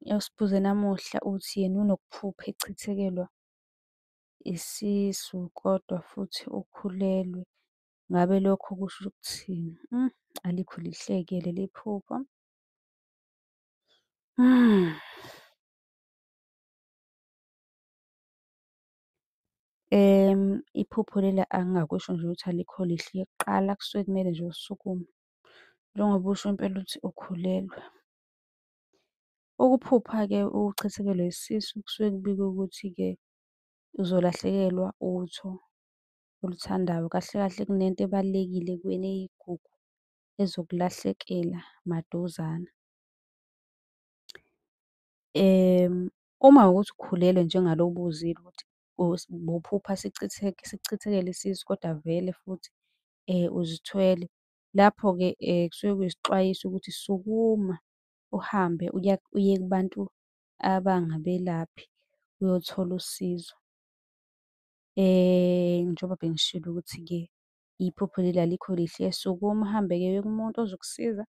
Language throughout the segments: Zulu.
Uyosiphuze namuhla uthi yena unokuphupha echithekelwa isisu kodwa futhi ukhulelwe. Ngabe lokho kusho ukuthini? Alikho lihle-ke leli phupho. Iphupho leli angingakusho nje ukuthi alikho lihle. Kuqala kusuke kumele nje usukume, njengoba usho impela ukuthi ukhulelwe. Ukuphupha-ke uchithekelwe isisu kusuke kubikwa ukuthi-ke uzolahlekelwa utho oluthandayo. Kahle kahle kunento ebalulekile kuwena eyigugu ezokulahlekela maduzane. Uma kuwukuthi ukhulelwe njengalo ubuzile ukuthi bophupha sikuchithekele isisu kodwa vele futhi uzithwele. Lapho-ke kusuke kuyisixwayiso ukuthi sukuma uhambe uye kubantu abangabelaphi uyothola usizo. Njengoba bengishilo ukuthi-ke iphupho leli alikho lihle, sukuma uhambe-ke uye kumuntu ozokusiza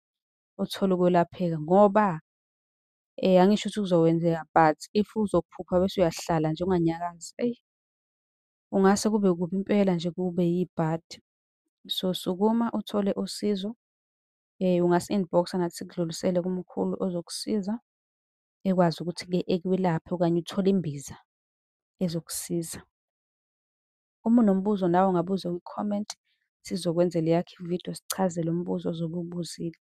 uthole ukwelapheka ngoba angisho ukuthi kuzokwenzeka but if uzophupha bese uyahlala nje unganyakazi, eyi kungase kube kubi impela nje kube yibhadi. So sukuma uthole usizo, ungasi-inbox-a nathi sikudlulisele kumkhulu ozokusiza ekwazi ukuthi-ke ekwelaphe okanye uthole imbiza ezokusiza. Uma unombuzo nawe ungabuza kwi-comment, sizokwenzela eyakho ividiyo sichazele umbuzo ozobe uwubuzile.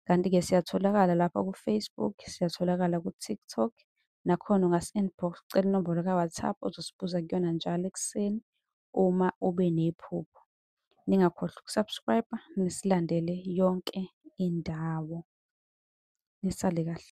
Kanti-ke siyatholakala lapha ku-Facebook, siyatholakala ku-TikTok, nakhona ungasi-inbox ucele inombolo ka-WhatsApp ozosibuza kuyona njalo ekuseni uma ube nephupho. Ningakhohlwa uku-subscribe-a nisilandele yonke indawo. Nisale kahle.